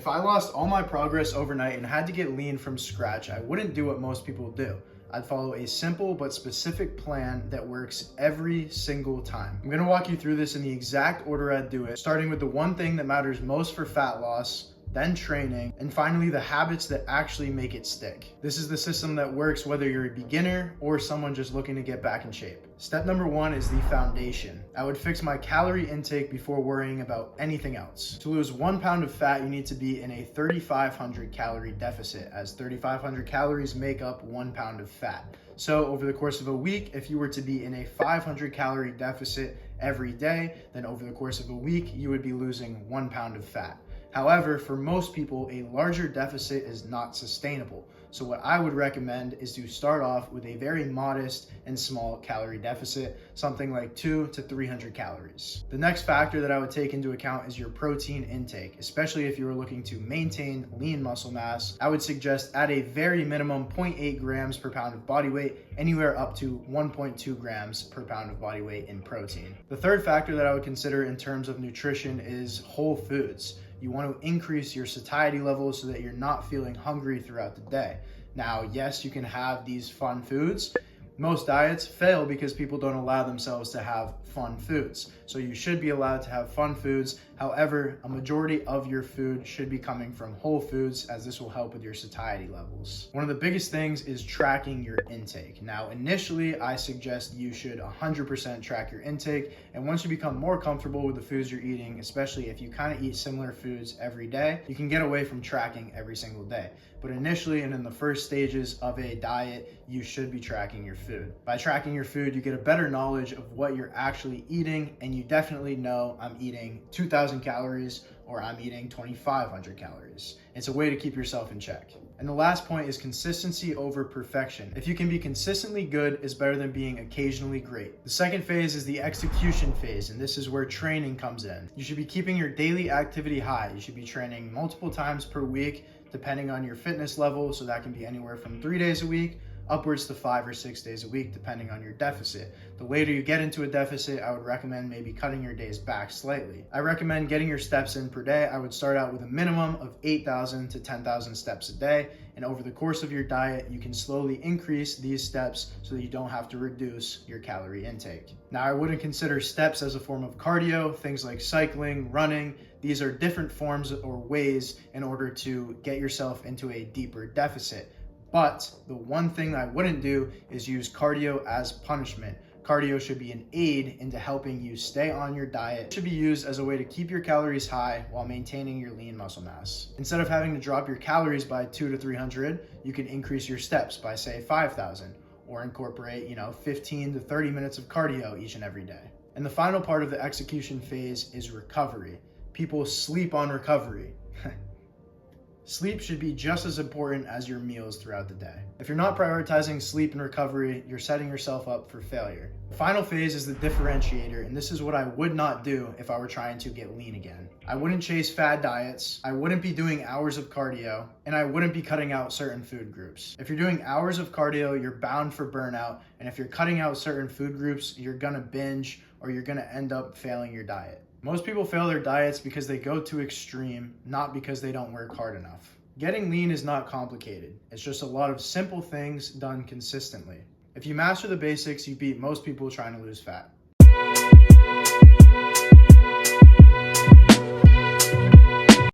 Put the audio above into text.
If I lost all my progress overnight and had to get lean from scratch, I wouldn't do what most people do. I'd follow a simple but specific plan that works every single time. I'm gonna walk you through this in the exact order I'd do it, starting with the one thing that matters most for fat loss, then training, and finally the habits that actually make it stick. This is the system that works whether you're a beginner or someone just looking to get back in shape. Step number one is the foundation. I would fix my calorie intake before worrying about anything else. To lose 1 pound of fat, you need to be in a 3,500 calorie deficit, as 3,500 calories make up 1 pound of fat. So over the course of a week, if you were to be in a 500 calorie deficit every day, then over the course of a week, you would be losing 1 pound of fat. However, for most people, a larger deficit is not sustainable. So what I would recommend is to start off with a very modest and small calorie deficit, something like 200 to 300 calories. The next factor that I would take into account is your protein intake, especially if you are looking to maintain lean muscle mass. I would suggest at a very minimum 0.8 grams per pound of body weight, anywhere up to 1.2 grams per pound of body weight in protein. The third factor that I would consider in terms of nutrition is whole foods. You want to increase your satiety levels so that you're not feeling hungry throughout the day. Now, yes, you can have these fun foods. Most diets fail because people don't allow themselves to have fun foods. So you should be allowed to have fun foods. However, a majority of your food should be coming from whole foods, as this will help with your satiety levels. One of the biggest things is tracking your intake. Now, initially, I suggest you should 100% track your intake. And once you become more comfortable with the foods you're eating, especially if you kind of eat similar foods every day, you can get away from tracking every single day. But initially and in the first stages of a diet, you should be tracking your food. By tracking your food, you get a better knowledge of what you're actually eating, and you definitely know I'm eating 2,000 calories or I'm eating 2,500 calories. It's a way to keep yourself in check. And the last point is consistency over perfection. If you can be consistently good, it's better than being occasionally great. The second phase is the execution phase, and this is where training comes in. You should be keeping your daily activity high. You should be training multiple times per week, depending on your fitness level. So that can be anywhere from 3 days a week upwards to 5 or 6 days a week, depending on your deficit. The later you get into a deficit, I would recommend maybe cutting your days back slightly. I recommend getting your steps in per day. I would start out with a minimum of 8,000 to 10,000 steps a day. And over the course of your diet, you can slowly increase these steps so that you don't have to reduce your calorie intake. Now, I wouldn't consider steps as a form of cardio. Things like cycling, running, these are different forms or ways in order to get yourself into a deeper deficit. But the one thing I wouldn't do is use cardio as punishment. Cardio should be an aid into helping you stay on your diet. It should be used as a way to keep your calories high while maintaining your lean muscle mass. Instead of having to drop your calories by 200 to 300, you can increase your steps by, say, 5,000, or incorporate, 15 to 30 minutes of cardio each and every day. And the final part of the execution phase is recovery. People sleep on recovery. Sleep should be just as important as your meals throughout the day. If you're not prioritizing sleep and recovery, you're setting yourself up for failure. The final phase is the differentiator, and this is what I would not do if I were trying to get lean again. I wouldn't chase fad diets, I wouldn't be doing hours of cardio, and I wouldn't be cutting out certain food groups. If you're doing hours of cardio, you're bound for burnout, and if you're cutting out certain food groups, you're gonna binge or you're gonna end up failing your diet. Most people fail their diets because they go too extreme, not because they don't work hard enough. Getting lean is not complicated. It's just a lot of simple things done consistently. If you master the basics, you beat most people trying to lose fat.